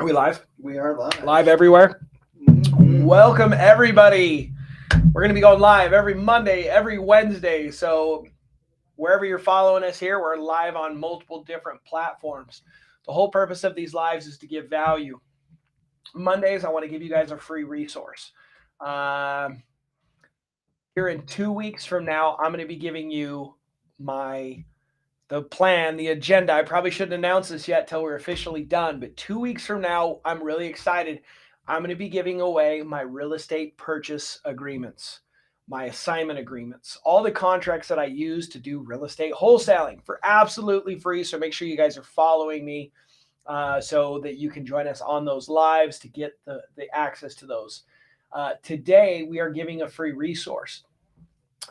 Are we live? We are live. Live everywhere. Welcome, everybody. We're going to be going live every Monday, every Wednesday. So, wherever you're following us here, we're live on multiple different platforms. The whole purpose of these lives is to give value. Mondays, I want to give you guys a free resource. Here in 2 weeks from now, I'm going to be giving you the plan, the agenda. I probably shouldn't announce this yet till we're officially done, but 2 weeks from now, I'm really excited. I'm going to be giving away my real estate purchase agreements, my assignment agreements, all the contracts that I use to do real estate wholesaling for absolutely free. So make sure you guys are following me so that you can join us on those lives to get the access to those. Today, we are giving a free resource.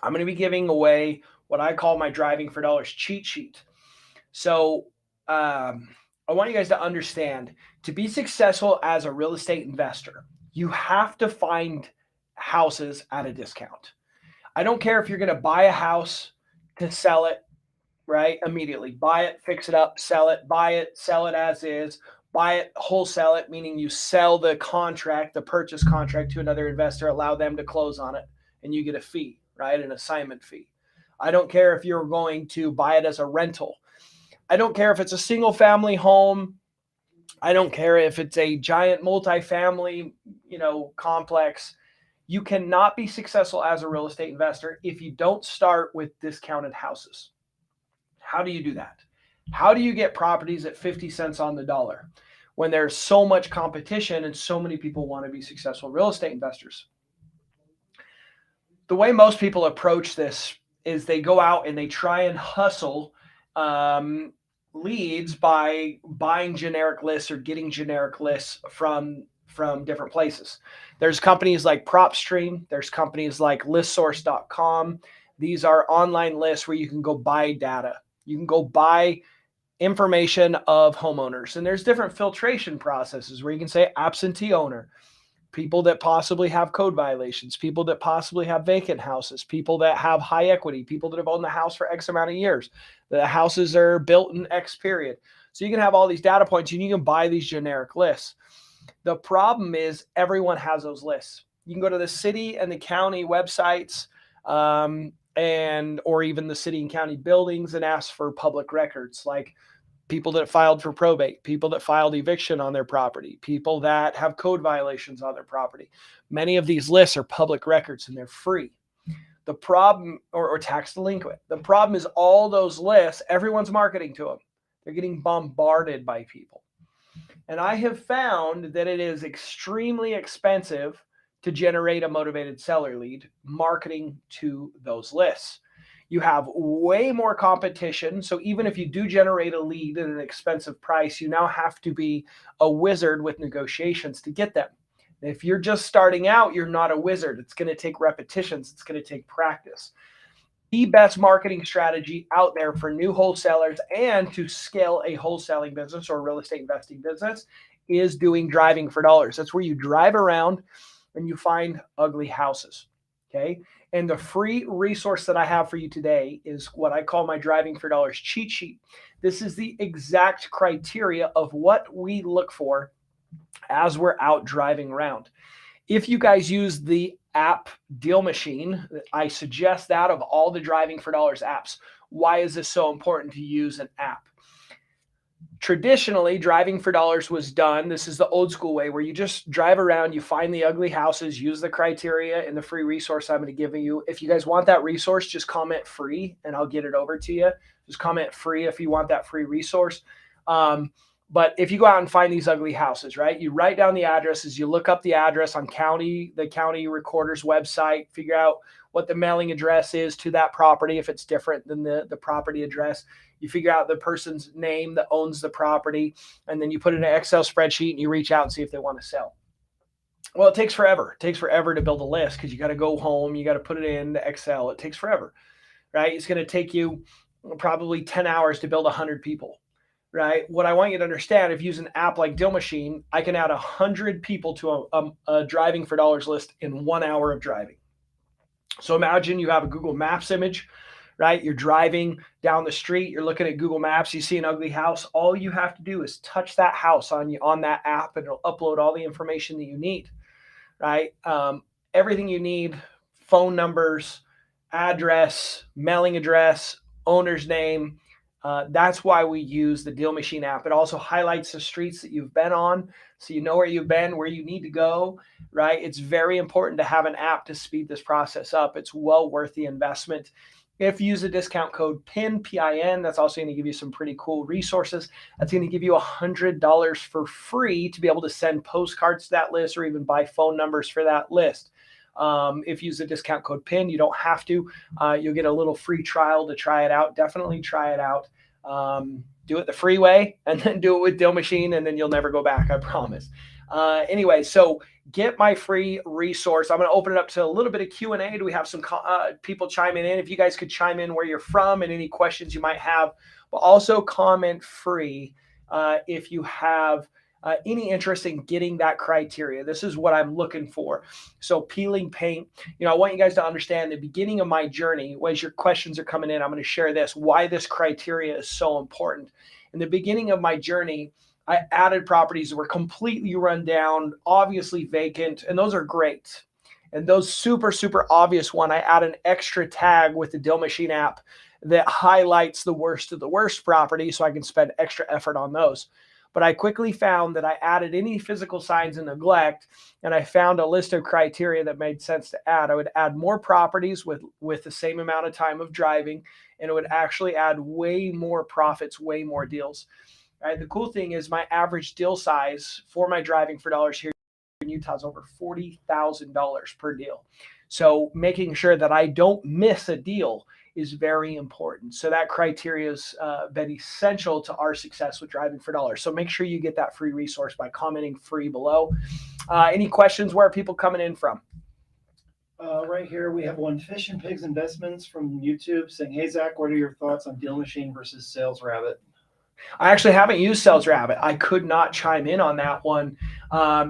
I'm going to be giving away what I call my Driving for Dollars cheat sheet. So I want you guys to understand, to be successful as a real estate investor, you have to find houses at a discount. I don't care if you're going to buy a house to sell it, right? Immediately buy it, fix it up, sell it, buy it, sell it as is, buy it, wholesale it, meaning you sell the contract, the purchase contract to another investor, allow them to close on it, and you get a fee, right? An assignment fee. I don't care if you're going to buy it as a rental. I don't care if it's a single family home. I don't care if it's a giant multifamily, complex. You cannot be successful as a real estate investor if you don't start with discounted houses. How do you do that? How do you get properties at 50 cents on the dollar when there's so much competition and so many people want to be successful real estate investors? The way most people approach this is they go out and they try and hustle leads by buying generic lists or getting generic lists from different places. There's companies like PropStream. There's companies like listsource.com. These are online lists where you can go buy data. You can go buy information of homeowners. And there's different filtration processes where you can say absentee owner, people that possibly have code violations, people that possibly have vacant houses, people that have high equity, people that have owned the house for X amount of years. The houses are built in X period. So you can have all these data points and you can buy these generic lists. The problem is everyone has those lists. You can go to the city and the county websites or even the city and county buildings and ask for public records, like people that filed for probate, people that filed eviction on their property, people that have code violations on their property. Many of these lists are public records and they're free. The problem, or tax delinquent, the problem is all those lists, everyone's marketing to them. They're getting bombarded by people. And I have found that it is extremely expensive to generate a motivated seller lead marketing to those lists. You have way more competition. So even if you do generate a lead at an expensive price, you now have to be a wizard with negotiations to get them. If you're just starting out, you're not a wizard. It's going to take repetitions. It's going to take practice. The best marketing strategy out there for new wholesalers and to scale a wholesaling business or real estate investing business is doing Driving for Dollars. That's where you drive around and you find ugly houses. Okay. And the free resource that I have for you today is what I call my Driving for Dollars cheat sheet. This is the exact criteria of what we look for as we're out driving around. If you guys use the app Deal Machine, I suggest that of all the Driving for Dollars apps. Why is this so important to use an app? Traditionally, Driving for Dollars was done. This is the old school way where you just drive around, you find the ugly houses, use the criteria in the free resource I'm going to give you. If you guys want that resource, just comment free and I'll get it over to you. Just comment free if you want that free resource. But if you go out and find these ugly houses, right, you write down the addresses, you look up the address on the county recorder's website, figure out what the mailing address is to that property if it's different than the property address. You figure out the person's name that owns the property, and then you put it in an Excel spreadsheet and you reach out and see if they want to sell. Well, it takes forever. It takes forever to build a list because you got to go home, you got to put it in Excel. It takes forever, right? It's going to take you probably 10 hours to build 100 people. Right. What I want you to understand, if you use an app like Deal Machine, I can add 100 people to a Driving for Dollars list in 1 hour of driving. So imagine you have a Google Maps image, right? You're driving down the street, you're looking at Google Maps, you see an ugly house. All you have to do is touch that house on that app, and it'll upload all the information that you need, right? Everything you need, phone numbers, address, mailing address, owner's name. That's why we use the Deal Machine app. It also highlights the streets that you've been on, so you know where you've been, where you need to go, right? It's very important to have an app to speed this process up. It's well worth the investment. If you use the discount code PIN, that's also going to give you some pretty cool resources. That's going to give you $100 for free to be able to send postcards to that list or even buy phone numbers for that list. If you use the discount code PIN, you don't have to. You'll get a little free trial to try it out. Definitely try it out. Do it the free way, and then do it with Deal Machine, and then you'll never go back, I promise. Anyway, so get my free resource. I'm going to open it up to a little bit of Q&A. Do we have some people chiming in? If you guys could chime in where you're from and any questions you might have, but also comment free if you have any interest in getting that criteria. This is what I'm looking for. So peeling paint, I want you guys to understand the beginning of my journey. As your questions are coming in, I'm going to share this, why this criteria is so important. In the beginning of my journey, I added properties that were completely run down, obviously vacant, and those are great. And those super, super obvious one, I add an extra tag with the Deal Machine app that highlights the worst of the worst property so I can spend extra effort on those. But I quickly found that I added any physical signs of neglect, and I found a list of criteria that made sense to add. I would add more properties with the same amount of time of driving, and it would actually add way more profits, way more deals. Right? The cool thing is my average deal size for my driving for dollars here in Utah is over $40,000 per deal. So making sure that I don't miss a deal is very important. So that criteria has been essential to our success with driving for dollars. So make sure you get that free resource by commenting free below. Any questions? Where are people coming in from? Right here, we have one Fish and Pigs Investments from YouTube saying, "Hey Zach, what are your thoughts on Deal Machine versus Sales Rabbit?" I actually haven't used Sales Rabbit. I could not chime in on that one.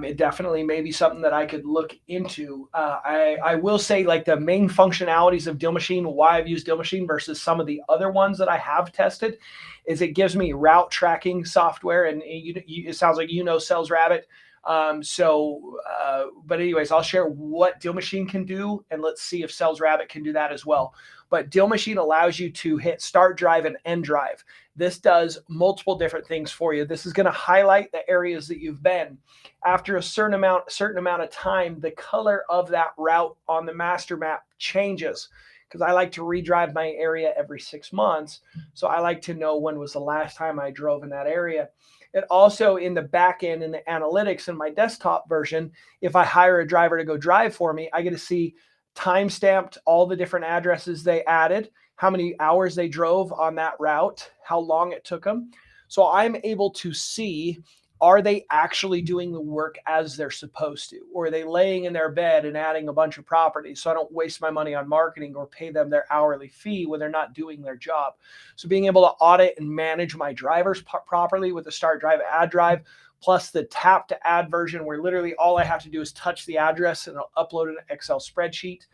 It definitely may be something that I could look into. I will say, like, the main functionalities of Deal Machine, why I've used Deal Machine versus some of the other ones that I have tested, is it gives me route tracking software, and it sounds like Sales Rabbit. But anyways, I'll share what Deal Machine can do, and let's see if Sales Rabbit can do that as well. But Deal Machine allows you to hit start drive and end drive. This does multiple different things for you. This is going to highlight the areas that you've been. After a certain amount of time, the color of that route on the master map changes, because I like to redrive my area every 6 months. So I like to know when was the last time I drove in that area. It also, in the back end, in the analytics in my desktop version, if I hire a driver to go drive for me, I get to see time-stamped all the different addresses they added, how many hours they drove on that route, how long it took them. So I'm able to see, are they actually doing the work as they're supposed to? Or are they laying in their bed and adding a bunch of properties so I don't waste my money on marketing or pay them their hourly fee when they're not doing their job? So being able to audit and manage my drivers properly with the start drive, add drive, plus the tap to add version, where literally all I have to do is touch the address and I'll upload an Excel spreadsheet.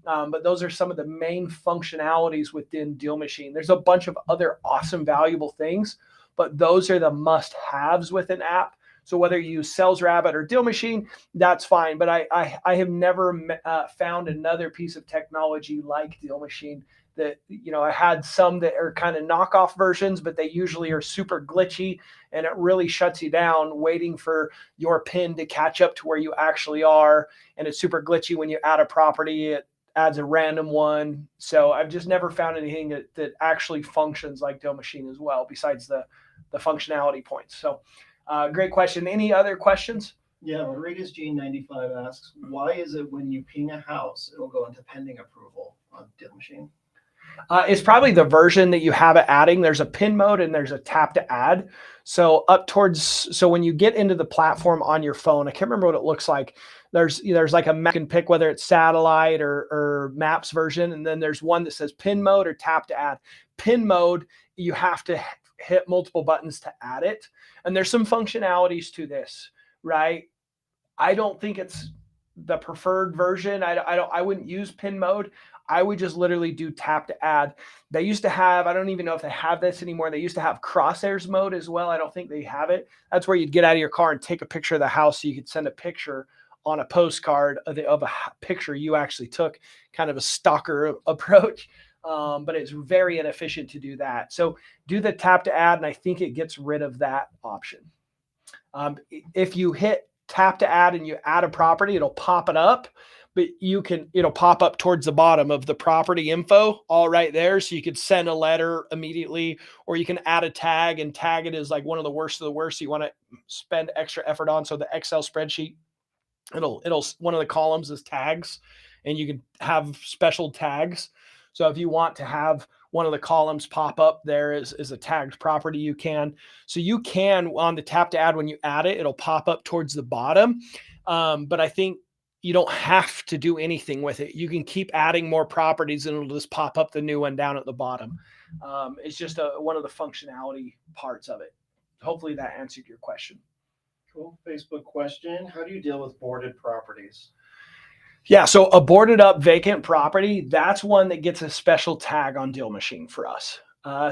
But those are some of the main functionalities within Deal Machine. There's a bunch of other awesome, valuable things, but those are the must-haves with an app. So whether you use Sales Rabbit or Deal Machine, that's fine. But I have never found another piece of technology like Deal Machine. That, I had some that are kind of knockoff versions, but they usually are super glitchy, and it really shuts you down waiting for your PIN to catch up to where you actually are. And it's super glitchy when you add a property. It adds a random one. So I've just never found anything that actually functions like Deal Machine as well, besides the functionality points. So great question. Any other questions? Yeah, Rodriguez Gene 95 asks, why is it when you ping a house, it'll go into pending approval on Deal Machine? It's probably the version that you have it adding. There's a pin mode and there's a tap to add. So when you get into the platform on your phone, I can't remember what it looks like. There's like a map you can pick, whether it's satellite or maps version. And then there's one that says pin mode or tap to add. Pin mode, you have to hit multiple buttons to add it. And there's some functionalities to this, right? I don't think it's the preferred version. I wouldn't use pin mode. I would just literally do tap to add. They used to have, I don't even know if they have this anymore. They used to have crosshairs mode as well. I don't think they have it. That's where you'd get out of your car and take a picture of the house so you could send a picture on a postcard of a picture you actually took, kind of a stalker approach. But it's very inefficient to do that. So do the tap to add, and I think it gets rid of that option. If you hit tap to add and you add a property, it'll pop it up, but it'll pop up towards the bottom of the property info all right there. So you could send a letter immediately, or you can add a tag, and tag it as like one of the worst of the worst. You want to spend extra effort on. So the Excel spreadsheet, it'll one of the columns is tags, and you can have special tags. So if you want to have one of the columns pop up there is a tagged property, you can. So you can, on the tap to add, when you add it, it'll pop up towards the bottom. But I think you don't have to do anything with it. You can keep adding more properties and it'll just pop up the new one down at the bottom. It's just one of the functionality parts of it. Hopefully that answered your question. Cool. Facebook question. How do you deal with boarded properties? Yeah, so a boarded up vacant property, that's one that gets a special tag on Deal Machine for us.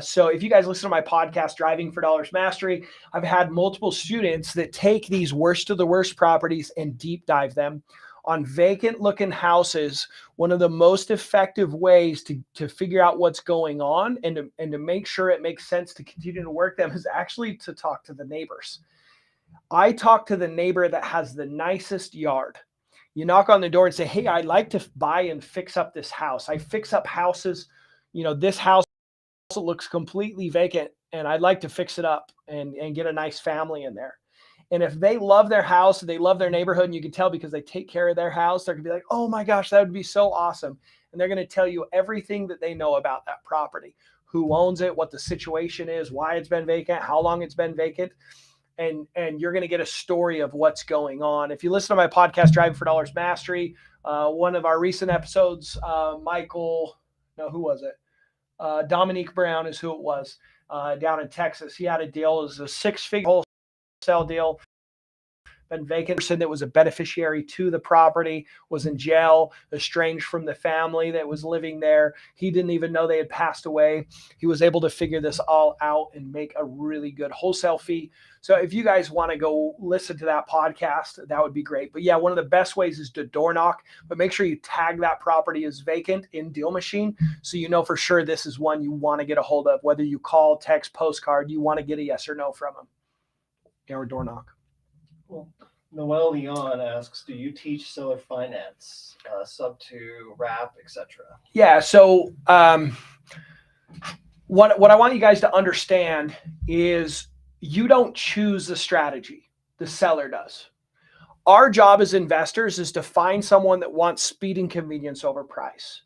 So if you guys listen to my podcast, Driving for Dollars Mastery, I've had multiple students that take these worst of the worst properties and deep dive them on vacant looking houses. One of the most effective ways to figure out what's going on and to make sure it makes sense to continue to work them is actually to talk to the neighbors. I talk to the neighbor that has the nicest yard. You knock on the door and say, hey, I'd like to buy and fix up this house. I fix up houses. This house looks completely vacant and I'd like to fix it up and get a nice family in there. And if they love their house, they love their neighborhood, and you can tell because they take care of their house, they're gonna be like, oh my gosh, that would be so awesome. And they're gonna tell you everything that they know about that property, who owns it, what the situation is, why it's been vacant, how long it's been vacant. And you're going to get a story of what's going on. If you listen to my podcast, Driving for Dollars Mastery, one of our recent episodes, who was it? Dominique Brown is who it was, down in Texas. He had a deal. It was a 6-figure wholesale deal. Been vacant. Person that was a beneficiary to the property was in jail, estranged from the family that was living there. He didn't even know they had passed away. He was able to figure this all out and make a really good wholesale fee. So if you guys want to go listen to that podcast, that would be great. But yeah, one of the best ways is to door knock, but make sure you tag that property as vacant in Deal Machine so you know for sure this is one you want to get a hold of. Whether you call, text, postcard, you want to get a yes or no from them. Or door knock. Cool. Noel Leon asks, do you teach seller finance, sub to wrap, etc.? Yeah. So what I want you guys to understand is you don't choose the strategy. The seller does. Our job as investors is to find someone that wants speed and convenience over price.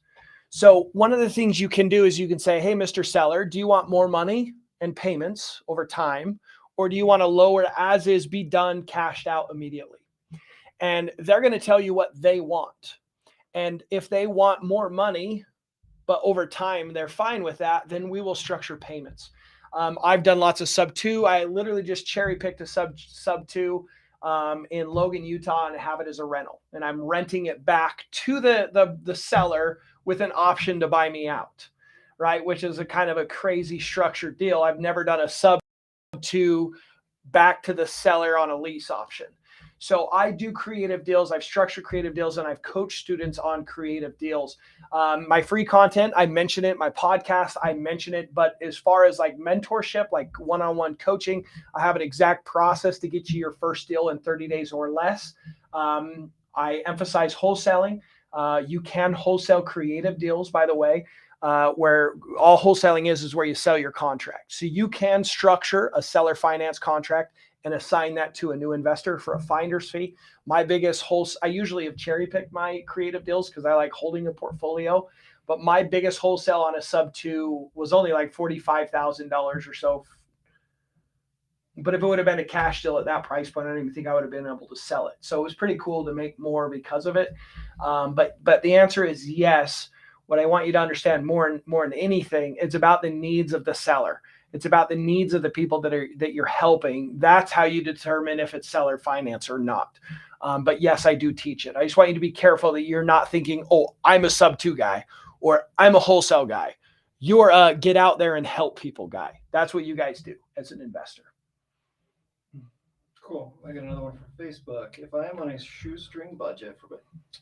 So one of the things you can do is you can say, hey, Mr. Seller, do you want more money and payments over time? Or do you want to lower as is, be done, cashed out immediately? And they're going to tell you what they want. And if they want more money, but over time they're fine with that, then we will structure payments. I've done lots of sub 2. I literally just cherry picked a sub 2 in Logan, Utah, and have it as a rental. And I'm renting it back to the seller with an option to buy me out, right? Which is a kind of a crazy structured deal. I've never done a sub 2 back to the seller on a lease option. So I do creative deals. I've structured creative deals and I've coached students on creative deals. My free content, I mention it. My podcast, I mention it. But as far as like mentorship, like one-on-one coaching, I have an exact process to get you your first deal in 30 days or less. I emphasize wholesaling. You can wholesale creative deals, by the way. Where all wholesaling is where you sell your contract. So you can structure a seller finance contract and assign that to a new investor for a finder's fee. My biggest I usually have cherry picked my creative deals because I like holding a portfolio, but my biggest wholesale on a sub 2 was only like $45,000 or so. But if it would have been a cash deal at that price point, I don't even think I would have been able to sell it. So it was pretty cool to make more because of it. But the answer is yes. What I want you to understand more than anything, it's about the needs of the seller. It's about the needs of the people that you're helping. That's how you determine if it's seller finance or not. But yes, I do teach it. I just want you to be careful that you're not thinking, oh, I'm a sub 2 guy, or I'm a wholesale guy. You're a get out there and help people guy. That's what you guys do as an investor. Cool. I got another one from Facebook. If I am on a shoestring budget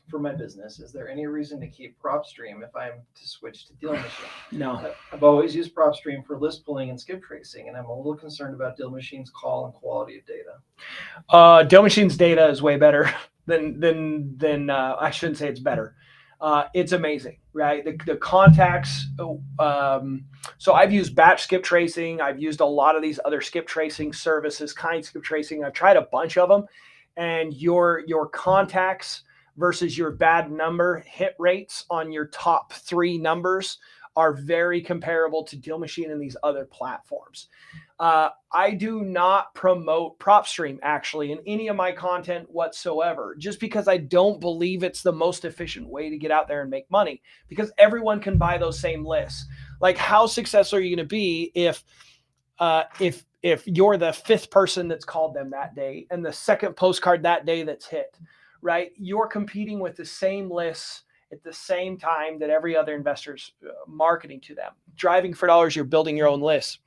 for my business, is there any reason to keep PropStream if I'm to switch to Deal Machine? No. I've always used PropStream for list pulling and skip tracing, and I'm a little concerned about Deal Machine's call and quality of data. Deal Machine's data is way better than I shouldn't say it's better. It's amazing, right? The contacts. So I've used batch skip tracing. I've used a lot of these other skip tracing services, kind skip tracing. I've tried a bunch of them, and your contacts versus your bad number hit rates on your top 3 numbers are very comparable to Deal Machine and these other platforms. I do not promote PropStream actually in any of my content whatsoever, just because I don't believe it's the most efficient way to get out there and make money, because everyone can buy those same lists. Like, how successful are you going to be if you're the 5th person that's called them that day and the 2nd postcard that day that's hit, right? You're competing with the same lists at the same time that every other investor's marketing to them. Driving for dollars, you're building your own list.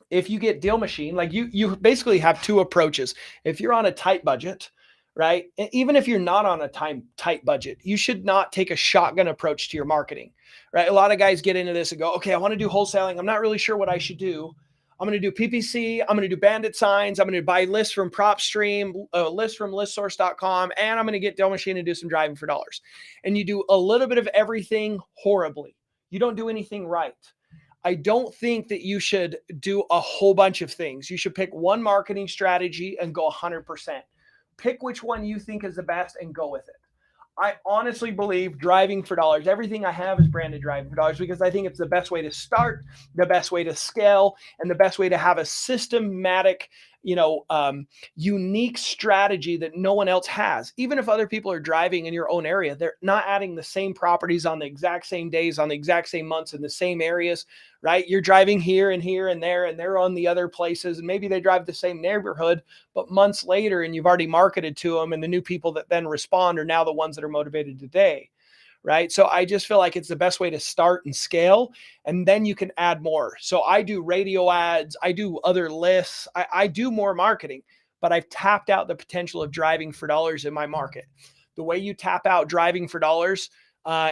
If you get Deal Machine, like you basically have 2 approaches. If you're on a tight budget, right? And even if you're not on a tight budget, you should not take a shotgun approach to your marketing, right? A lot of guys get into this and go, okay, I want to do wholesaling. I'm not really sure what I should do. I'm going to do PPC. I'm going to do bandit signs. I'm going to buy lists from PropStream, lists from listsource.com, and I'm going to get Deal Machine and do some driving for dollars. And you do a little bit of everything horribly. You don't do anything right. I don't think that you should do a whole bunch of things. You should pick one marketing strategy and go 100%. Pick which one you think is the best and go with it. I honestly believe driving for dollars, everything I have is branded driving for dollars, because I think it's the best way to start, the best way to scale, and the best way to have a systematic, unique strategy that no one else has. Even if other people are driving in your own area, they're not adding the same properties on the exact same days, on the exact same months, in the same areas, right? You're driving here and here and there, and they're on the other places, and maybe they drive the same neighborhood, but months later, and you've already marketed to them, and the new people that then respond are now the ones that are motivated today. Right. So I just feel like it's the best way to start and scale, and then you can add more. So I do radio ads. I do other lists. I do more marketing, but I've tapped out the potential of driving for dollars in my market. The way you tap out driving for dollars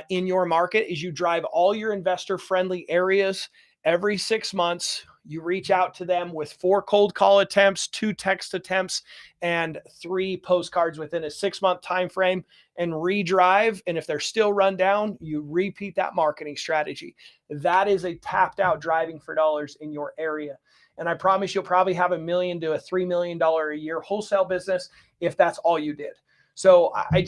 in your market is you drive all your investor friendly areas every 6 months. You reach out to them with 4 cold call attempts, 2 text attempts, and 3 postcards within a 6-month time frame, and redrive. And if they're still run down, you repeat that marketing strategy. That is a tapped out driving for dollars in your area. And I promise you'll probably have $1 million to $3 million a year wholesale business if that's all you did. So I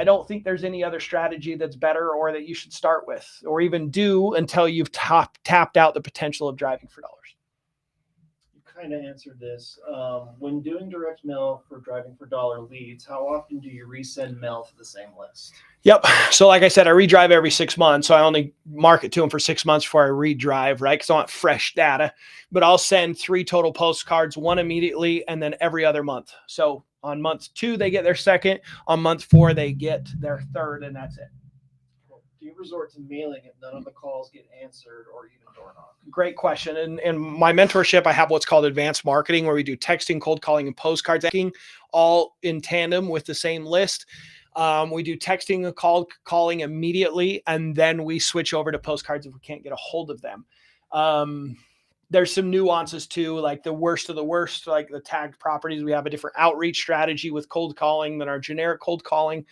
don't think there's any other strategy that's better or that you should start with or even do until you've tapped out the potential of driving for dollars. Kind of answered this. When doing direct mail for driving for dollar leads, how often do you resend mail to the same list? Yep. So like I said, I redrive every 6 months. So I only market to them for 6 months before I redrive, right? Because I want fresh data. But I'll send 3 total postcards, 1 immediately, and then every other month. So on month 2, they get their 2nd. On month 4, they get their 3rd, and that's it. Do you resort to mailing if none of the calls get answered, or even door knock? Great question. And in my mentorship, I have what's called advanced marketing, where we do texting, cold calling, and postcards, all in tandem with the same list. We do texting and calling immediately, and then we switch over to postcards if we can't get a hold of them. There's some nuances too, like the worst of the worst, like the tagged properties. We have a different outreach strategy with cold calling than our generic cold calling.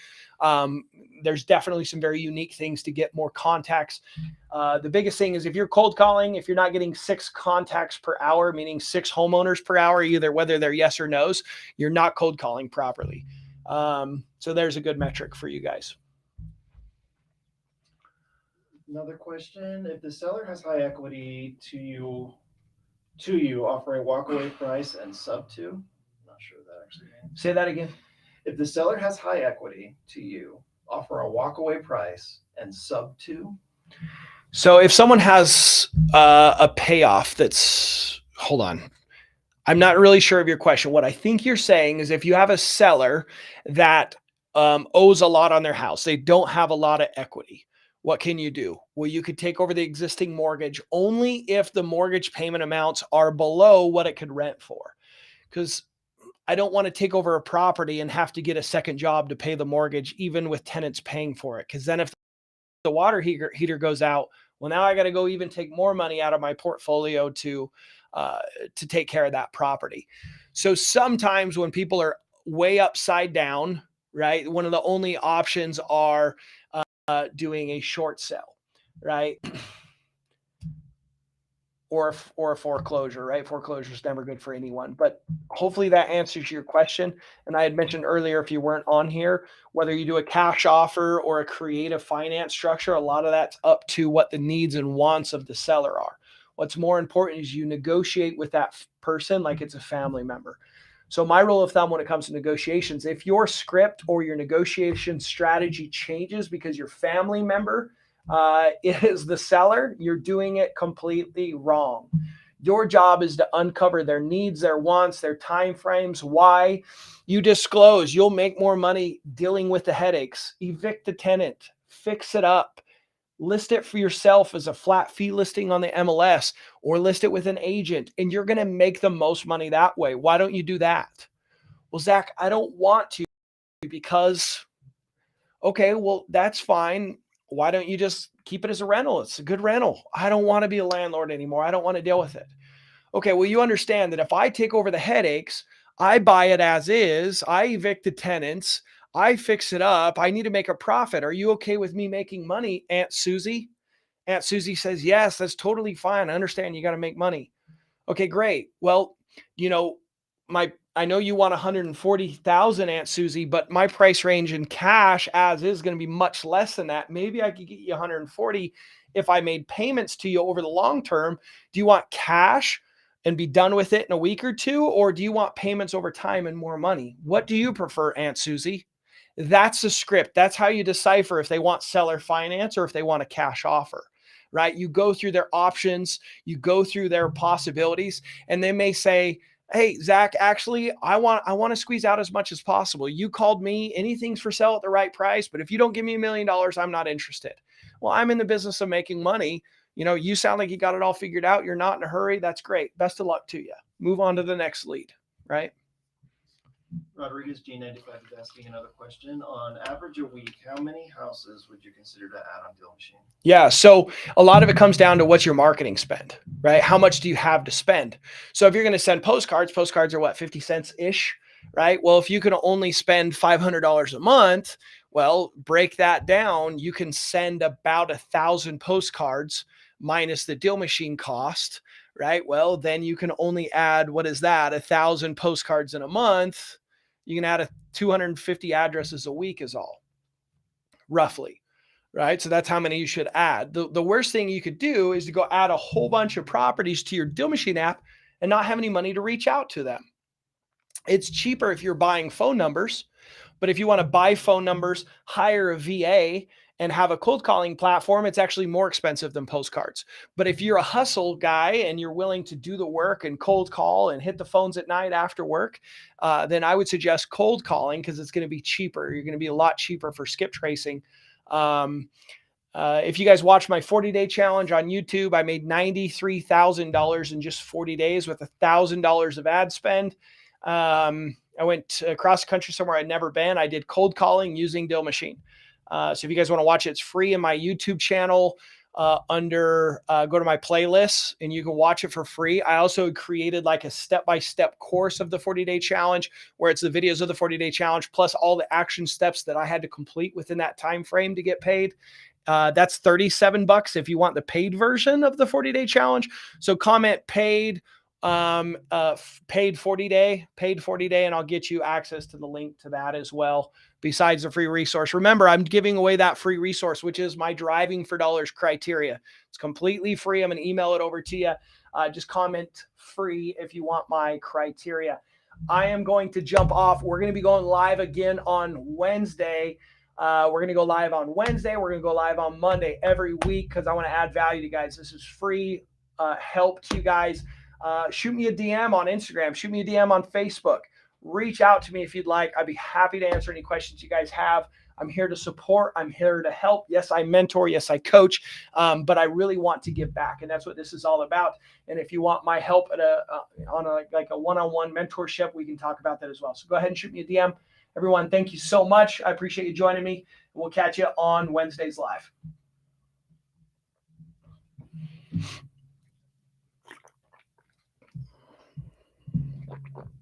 There's definitely some very unique things to get more contacts. The biggest thing is if you're cold calling, if you're not getting 6 contacts per hour, meaning 6 homeowners per hour, either whether they're yes or no's, you're not cold calling properly. So there's a good metric for you guys. Another question: if the seller has high equity to you offer a walkaway price and sub to? I'm not sure what that actually means. Say that again. If the seller has high equity to you, offer a walkaway price and sub to? So if someone has a payoff that's, hold on, I'm not really sure of your question. What I think you're saying is if you have a seller that owes a lot on their house, they don't have a lot of equity. what can you do? Well, you could take over the existing mortgage only if the mortgage payment amounts are below what it could rent for. Because I don't want to take over a property and have to get a second job to pay the mortgage, even with tenants paying for it. Because then if the water heater goes out, well, now I got to go even take more money out of my portfolio to take care of that property. So sometimes when people are way upside down, right, one of the only options are doing a short sale, right? Or a foreclosure, right? Foreclosure is never good for anyone. But hopefully that answers your question. And I had mentioned earlier, if you weren't on here, whether you do a cash offer or a creative finance structure, a lot of that's up to what the needs and wants of the seller are. What's more important is you negotiate with that person like it's a family member. So my rule of thumb when it comes to negotiations, if your script or your negotiation strategy changes because your family member is the seller, you're doing it completely wrong. Your job is to uncover their needs, their wants, their time frames, why. You disclose, you'll make more money dealing with the headaches. Evict the tenant, fix it up, list it for yourself as a flat fee listing on the MLS, or list it with an agent, and you're going to make the most money that way. Why don't you do that? Well, Zach, I don't want to because, okay, well, that's fine. Why don't you just keep it as a rental? It's a good rental. I don't want to be a landlord anymore. I don't want to deal with it. Okay, well, you understand that if I take over the headaches, I buy it as is, I evict the tenants, I fix it up, I need to make a profit. Are you okay with me making money, Aunt Susie? Aunt Susie says, yes, that's totally fine. I understand you got to make money. Okay, great. Well, you know, I know you want 140,000, Aunt Susie, but my price range in cash as is going to be much less than that. Maybe I could get you 140 if I made payments to you over the long term. Do you want cash and be done with it in a week or two, or do you want payments over time and more money? What do you prefer, Aunt Susie? That's the script. That's how you decipher if they want seller finance or if they want a cash offer, right? You go through their options, you go through their possibilities, and they may say, hey, Zach, actually, I want to squeeze out as much as possible. You called me, anything's for sale at the right price, but if you don't give me $1 million, I'm not interested. Well, I'm in the business of making money. You know, you sound like you got it all figured out. You're not in a hurry. That's great. Best of luck to you. Move on to the next lead, right? Rodriguez G95 is asking another question. On average a week, how many houses would you consider to add on Deal Machine? Yeah. So a lot of it comes down to what's your marketing spend, right? How much do you have to spend? So if you're going to send postcards are what, 50 cents ish, right? Well, if you can only spend $500 a month, well, break that down. You can send about 1,000 postcards minus the Deal Machine cost, right? Well, then you can only add, what is that? 1,000 postcards in a month. You can add 250 addresses a week is all, roughly. Right. So that's how many you should add. The worst thing you could do is to go add a whole bunch of properties to your Deal Machine app and not have any money to reach out to them. It's cheaper if you're buying phone numbers, but if you want to buy phone numbers, hire a VA and have a cold calling platform, it's actually more expensive than postcards. But if you're a hustle guy and you're willing to do the work and cold call and hit the phones at night after work, then I would suggest cold calling because it's going to be cheaper. You're going to be a lot cheaper for skip tracing. If you guys watch my 40-day challenge on YouTube, I made $93,000 in just 40 days with $1,000 of ad spend. I went across the country somewhere I'd never been. I did cold calling using Deal Machine. So if you guys want to watch it, it's free in my YouTube channel go to my playlists and you can watch it for free. I also created like a step-by-step course of the 40-day challenge where it's the videos of the 40-day challenge plus all the action steps that I had to complete within that time frame to get paid. That's $37 if you want the paid version of the 40-day challenge. So comment paid 40 day, and I'll get you access to the link to that as well. Besides the free resource, remember, I'm giving away that free resource, which is my driving for dollars criteria. It's completely free. I'm going to email it over to you. Just comment free if you want my criteria. I am going to jump off. We're going to be going live again on Wednesday. We're going to go live on Wednesday. We're going to go live on Monday every week because I want to add value to you guys. This is free help to you guys. Shoot me a DM on Instagram. Shoot me a DM on Facebook. Reach out to me if you'd like. I'd be happy to answer any questions you guys have. I'm here to support. I'm here to help. Yes, I mentor. Yes, I coach. But I really want to give back, and that's what this is all about. And if you want my help at on a one-on-one mentorship, we can talk about that as well. So go ahead and shoot me a DM. Everyone, thank you so much. I appreciate you joining me. We'll catch you on Wednesdays live.